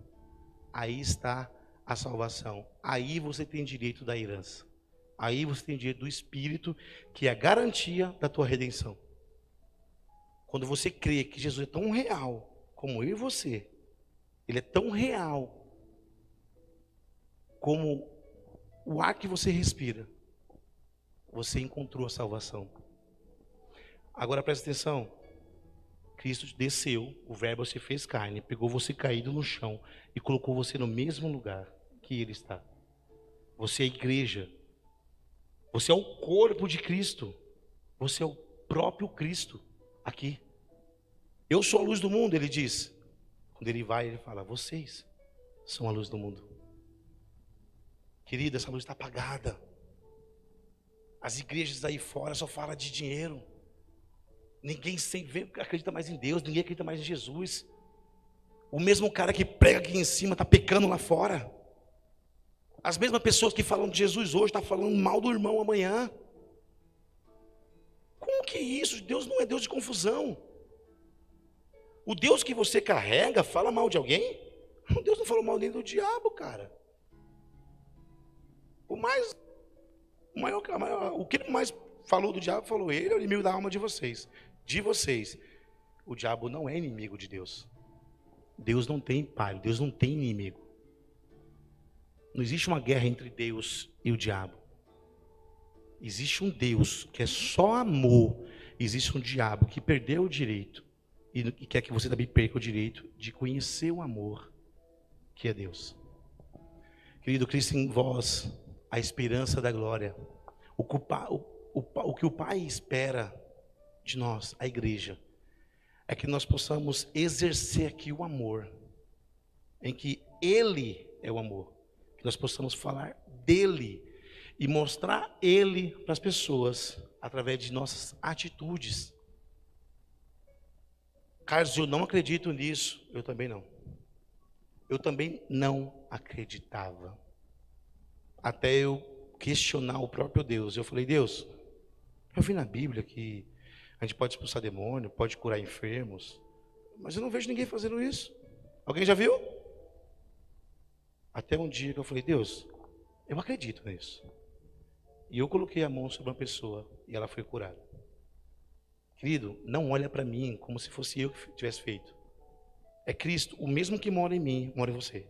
Aí está a salvação. Aí você tem direito da herança. Aí você tem direito do Espírito, que é a garantia da tua redenção. Quando você crê que Jesus é tão real como eu e você, Ele é tão real como o ar que você respira, você encontrou a salvação. Agora presta atenção. Cristo desceu, o verbo se fez carne, pegou você caído no chão e colocou você no mesmo lugar que ele está. Você é a igreja. Você é o corpo de Cristo. Você é o próprio Cristo aqui. Eu sou a luz do mundo, ele diz. Quando ele vai, ele fala, vocês são a luz do mundo. Querida, essa luz está apagada. As igrejas aí fora só falam de dinheiro. Ninguém acredita mais em Deus, ninguém acredita mais em Jesus. O mesmo cara que prega aqui em cima está pecando lá fora. As mesmas pessoas que falam de Jesus hoje estão falando mal do irmão amanhã. Como que é isso? Deus não é Deus de confusão. O Deus que você carrega fala mal de alguém? Deus não falou mal nem do diabo, cara. O que ele mais falou do diabo, falou, ele é o inimigo da alma de vocês. De vocês. O diabo não é inimigo de Deus. Deus não tem pai, Deus não tem inimigo. Não existe uma guerra entre Deus e o diabo. Existe um Deus que é só amor. Existe um diabo que perdeu o direito e quer que você também perca o direito de conhecer o amor que é Deus. Querido, Cristo em vós, a esperança da glória. O que o Pai espera de nós, a igreja, é que nós possamos exercer aqui o amor, em que Ele é o amor, que nós possamos falar dEle e mostrar Ele para as pessoas através de nossas atitudes. Carlos, eu não acredito nisso. Eu também não. Eu também não acreditava, até eu questionar o próprio Deus. Eu falei, Deus, eu vi na Bíblia que a gente pode expulsar demônio, pode curar enfermos, mas eu não vejo ninguém fazendo isso. Alguém já viu? Até um dia que eu falei, Deus, eu acredito nisso. E eu coloquei a mão sobre uma pessoa e ela foi curada. Querido, não olha para mim como se fosse eu que tivesse feito. É Cristo, o mesmo que mora em mim, mora em você.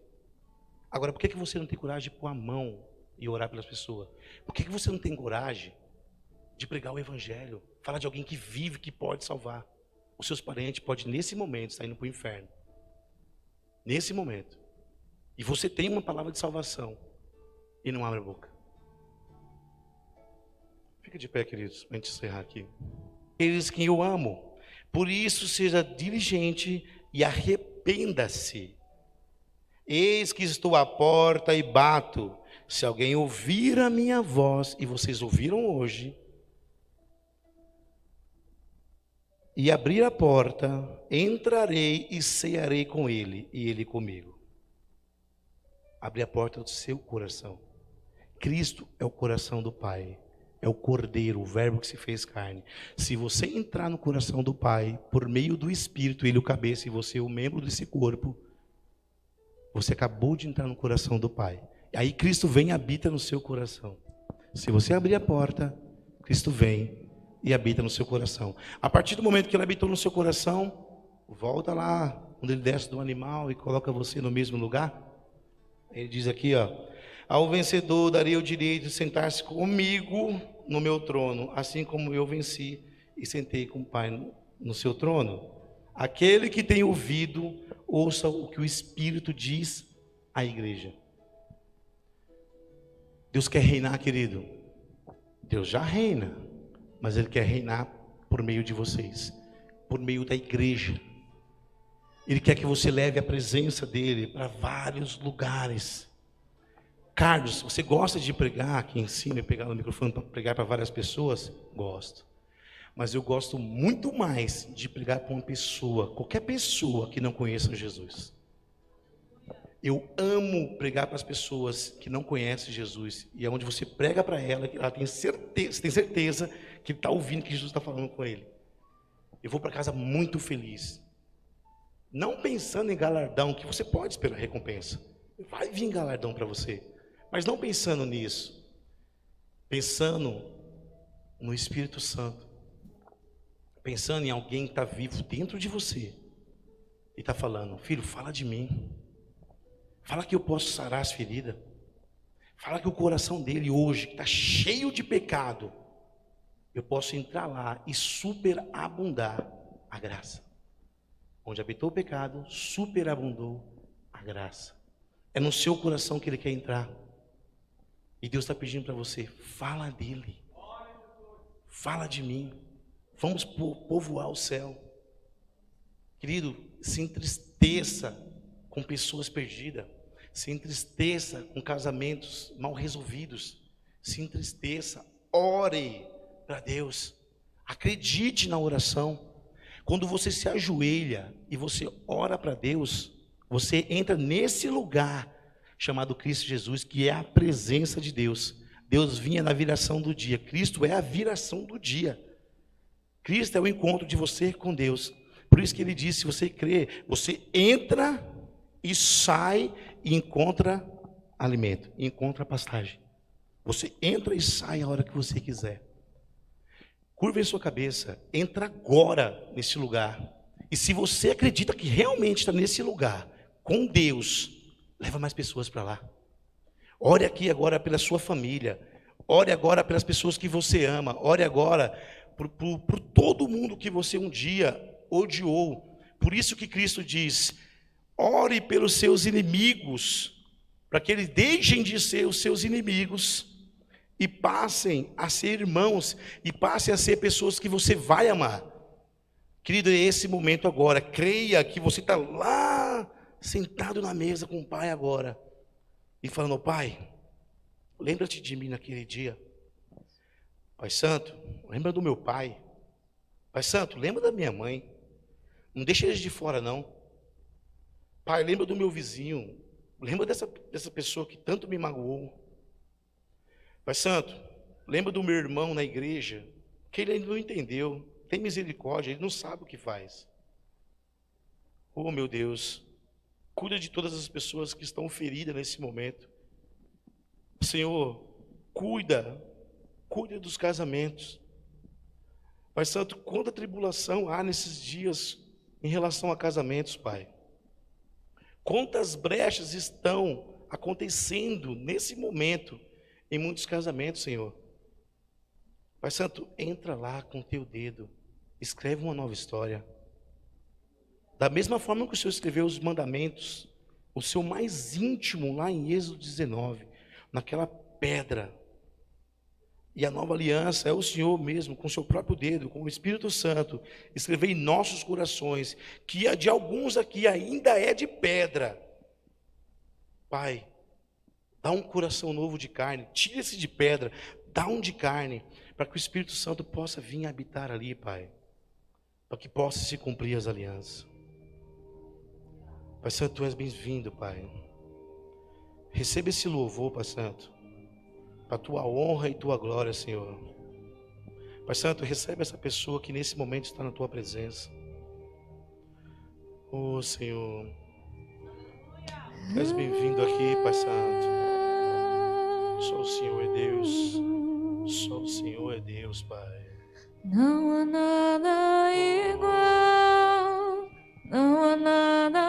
Agora, por que você não tem coragem de pôr a mão e orar pelas pessoas? Por que você não tem coragem de pregar o evangelho? Falar de alguém que vive, que pode salvar. Os seus parentes podem, nesse momento, estar indo para o inferno. Nesse momento. E você tem uma palavra de salvação e não abre a boca. Fica de pé, queridos, para a gente encerrar aqui. Eles que eu amo. Por isso, seja diligente e arrependa-se. Eis que estou à porta e bato. Se alguém ouvir a minha voz, e vocês ouviram hoje, e abrir a porta, entrarei e cearei com ele, e ele comigo. Abre a porta do seu coração. Cristo é o coração do Pai. É o Cordeiro, o verbo que se fez carne. Se você entrar no coração do Pai, por meio do Espírito, ele o cabeça, e você o membro desse corpo, você acabou de entrar no coração do Pai. Aí Cristo vem e habita no seu coração. Se você abrir a porta, Cristo vem e habita no seu coração. A partir do momento que ele habitou no seu coração, volta lá, quando ele desce do animal e coloca você no mesmo lugar. Ele diz aqui, ó, ao vencedor darei o direito de sentar-se comigo no meu trono, assim como eu venci e sentei com o Pai no seu trono. Aquele que tem ouvido, ouça o que o Espírito diz à igreja. Deus quer reinar, querido. Deus já reina, mas Ele quer reinar por meio de vocês, por meio da igreja. Ele quer que você leve a presença dEle para vários lugares. Carlos, você gosta de pregar aqui em cima e pegar no microfone para pregar para várias pessoas? Gosto. Mas eu gosto muito mais de pregar para uma pessoa, qualquer pessoa que não conheça Jesus. Eu amo pregar para as pessoas que não conhecem Jesus. E é onde você prega para ela, que ela tem certeza que está ouvindo que Jesus está falando com ele. Eu vou para casa muito feliz. Não pensando em galardão, que você pode esperar recompensa. Vai vir galardão para você. Mas não pensando nisso. Pensando no Espírito Santo. Pensando em alguém que está vivo dentro de você. E está falando, filho, fala de mim. Fala que eu posso sarar as feridas. Fala que o coração dele hoje, que está cheio de pecado, eu posso entrar lá e superabundar a graça. Onde habitou o pecado, superabundou a graça. É no seu coração que Ele quer entrar. E Deus está pedindo para você, fala dEle. Fala de mim. Vamos povoar o céu. Querido, se entristeça com pessoas perdidas. Se entristeça com casamentos mal resolvidos. Se entristeça. Ore para Deus. Acredite na oração. Quando você se ajoelha e você ora para Deus, você entra nesse lugar chamado Cristo Jesus, que é a presença de Deus. Deus vinha na viração do dia. Cristo é a viração do dia. Cristo é o encontro de você com Deus. Por isso que ele disse, se você crê, você entra e sai e encontra alimento, encontra pastagem. Você entra e sai a hora que você quiser. Curva em sua cabeça, entra agora nesse lugar. E se você acredita que realmente está nesse lugar, com Deus, leva mais pessoas para lá. Ore aqui agora pela sua família. Ore agora pelas pessoas que você ama. Ore agora por todo mundo que você um dia odiou. Por isso que Cristo diz, ore pelos seus inimigos, para que eles deixem de ser os seus inimigos e passem a ser irmãos, e passem a ser pessoas que você vai amar. Querido, é esse momento agora. Creia que você está lá, sentado na mesa com o Pai agora, e falando, Pai, lembra-te de mim naquele dia. Pai Santo, lembra do meu pai. Pai Santo, lembra da minha mãe. Não deixa eles de fora, não. Pai, lembra do meu vizinho. Lembra dessa pessoa que tanto me magoou. Pai Santo, lembra do meu irmão na igreja, que ele ainda não entendeu. Tem misericórdia, ele não sabe o que faz. Oh, meu Deus, cuida de todas as pessoas que estão feridas nesse momento. Senhor, cuida dos casamentos. Pai Santo, quanta tribulação há nesses dias em relação a casamentos, Pai. Quantas brechas estão acontecendo nesse momento em muitos casamentos, Senhor. Pai Santo, entra lá com o teu dedo, escreve uma nova história. Da mesma forma que o Senhor escreveu os mandamentos, o seu mais íntimo lá em Êxodo 19, naquela pedra. E a nova aliança é o Senhor mesmo, com o seu próprio dedo, com o Espírito Santo, escrever em nossos corações, que a de alguns aqui ainda é de pedra. Pai, dá um coração novo de carne, tira esse de pedra, dá um de carne, para que o Espírito Santo possa vir habitar ali, Pai, para que possa se cumprir as alianças. Pai Santo, Tu és bem-vindo, Pai. Receba esse louvor, Pai Santo, para a Tua honra e Tua glória, Senhor. Pai Santo, recebe essa pessoa que nesse momento está na Tua presença. Oh, Senhor, Tu és bem-vindo aqui, Pai Santo. Só o Senhor é Deus. Só o Senhor é Deus, Pai. Não há nada igual, não há nada